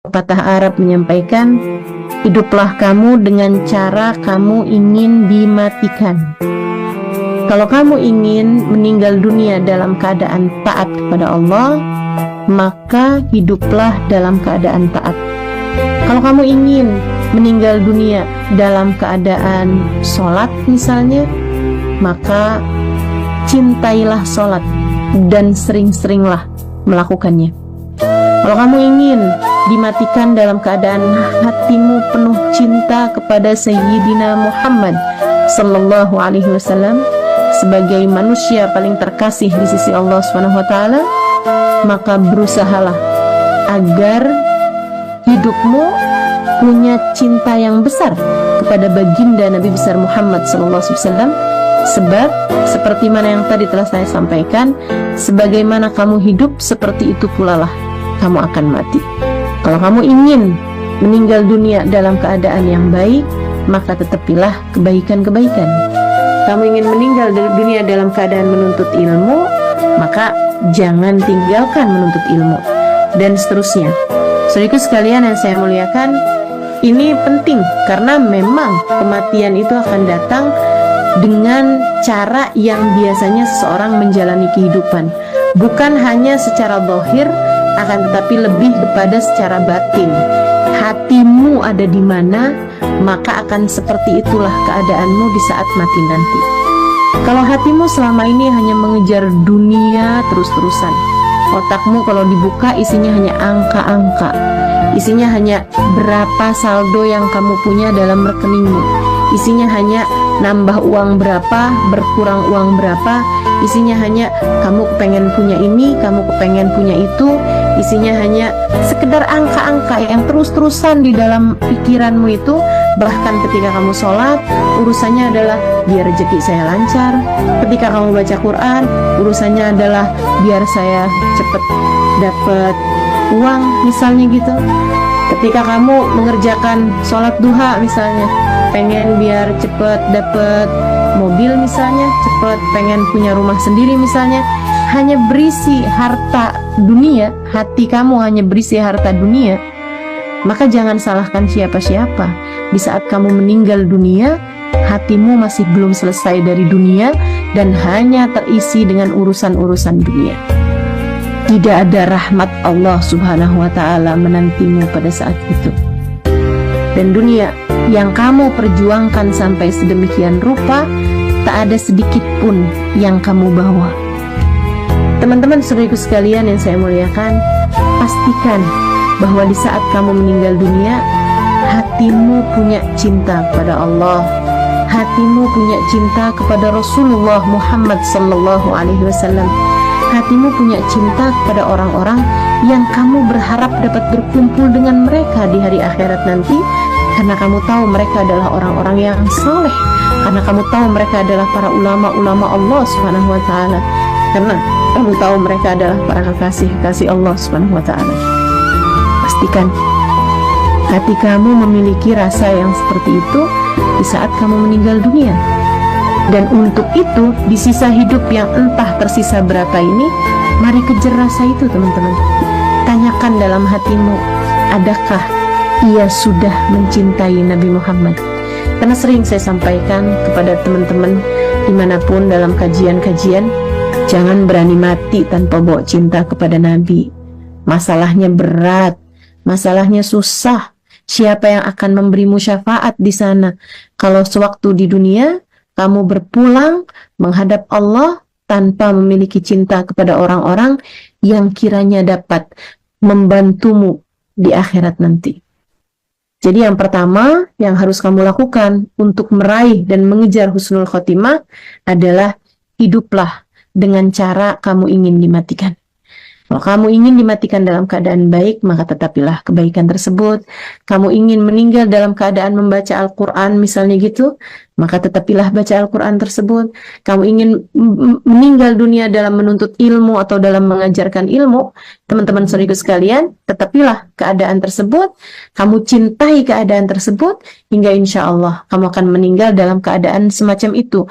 Pepatah Arab menyampaikan, hiduplah kamu dengan cara kamu ingin dimatikan. Kalau kamu ingin meninggal dunia dalam keadaan taat kepada Allah, maka hiduplah dalam keadaan taat. Kalau kamu ingin meninggal dunia dalam keadaan sholat misalnya, maka cintailah sholat dan sering-seringlah melakukannya. Kalau kamu ingin dimatikan dalam keadaan hatimu penuh cinta kepada Sayyidina Muhammad sallallahu alaihi wasallam sebagai manusia paling terkasih di sisi Allah Subhanahu wa taala, maka berusahalah agar hidupmu punya cinta yang besar kepada baginda Nabi besar Muhammad sallallahu alaihi wasallam. Sebab seperti mana yang tadi telah saya sampaikan, sebagaimana kamu hidup, seperti itu pula lah kamu akan mati. Kalau kamu ingin meninggal dunia dalam keadaan yang baik, maka tetapilah kebaikan-kebaikan. Kamu ingin meninggal dunia dalam keadaan menuntut ilmu, maka jangan tinggalkan menuntut ilmu, dan seterusnya. Saudaraku sekalian yang saya muliakan, ini penting karena memang kematian itu akan datang dengan cara yang biasanya seseorang menjalani kehidupan, bukan hanya secara zahir, akan tetapi lebih kepada secara batin. Hatimu ada di mana, maka akan seperti itulah keadaanmu di saat mati nanti. Kalau hatimu selama ini hanya mengejar dunia terus-terusan, otakmu kalau dibuka isinya hanya angka-angka, isinya hanya berapa saldo yang kamu punya dalam rekeningmu, isinya hanya nambah uang berapa, berkurang uang berapa, isinya hanya kamu kepengen punya ini, kamu kepengen punya itu, isinya hanya sekedar angka-angka yang terus-terusan di dalam pikiranmu itu. Bahkan ketika kamu sholat, urusannya adalah biar rezeki saya lancar. Ketika kamu baca Quran, urusannya adalah biar saya cepat dapat uang misalnya gitu. Ketika kamu mengerjakan sholat duha misalnya, pengen biar cepet dapet mobil misalnya, cepet pengen punya rumah sendiri misalnya, hanya berisi harta dunia, hati kamu hanya berisi harta dunia, maka jangan salahkan siapa-siapa. Di saat kamu meninggal dunia, hatimu masih belum selesai dari dunia dan hanya terisi dengan urusan-urusan dunia. Tidak ada rahmat Allah Subhanahu wa ta'ala menantimu pada saat itu. Dan dunia yang kamu perjuangkan sampai sedemikian rupa, tak ada sedikit pun yang kamu bawa. Teman-teman saudaraku sekalian yang saya muliakan, pastikan bahwa di saat kamu meninggal dunia, hatimu punya cinta kepada Allah, hatimu punya cinta kepada Rasulullah Muhammad sallallahu alaihi wasallam, hatimu punya cinta kepada orang-orang yang kamu berharap dapat berkumpul dengan mereka di hari akhirat nanti, karena kamu tahu mereka adalah orang-orang yang saleh, karena kamu tahu mereka adalah para ulama-ulama Allah Subhanahu wa ta'ala, karena kamu tahu mereka adalah para kekasih-kekasih Allah Subhanahu wa ta'ala. Pastikan hati kamu memiliki rasa yang seperti itu di saat kamu meninggal dunia. Dan untuk itu, di sisa hidup yang entah tersisa berapa ini, mari kejar rasa itu teman-teman. Tanyakan dalam hatimu, adakah ia sudah mencintai Nabi Muhammad? Karena sering saya sampaikan kepada teman-teman dimanapun dalam kajian-kajian, jangan berani mati tanpa bawa cinta kepada Nabi. Masalahnya berat, masalahnya susah. Siapa yang akan memberimu syafaat di sana kalau sewaktu di dunia kamu berpulang menghadap Allah tanpa memiliki cinta kepada orang-orang yang kiranya dapat membantumu di akhirat nanti? Jadi yang pertama yang harus kamu lakukan untuk meraih dan mengejar husnul khotimah adalah hiduplah dengan cara kamu ingin dimatikan. Kalau kamu ingin dimatikan dalam keadaan baik, maka tetapilah kebaikan tersebut. Kamu ingin meninggal dalam keadaan membaca Al-Quran misalnya gitu, maka tetapilah baca Al-Quran tersebut. Kamu ingin meninggal dunia dalam menuntut ilmu atau dalam mengajarkan ilmu, teman-teman saudaraku sekalian, tetapilah keadaan tersebut. Kamu cintai keadaan tersebut, hingga insya Allah kamu akan meninggal dalam keadaan semacam itu.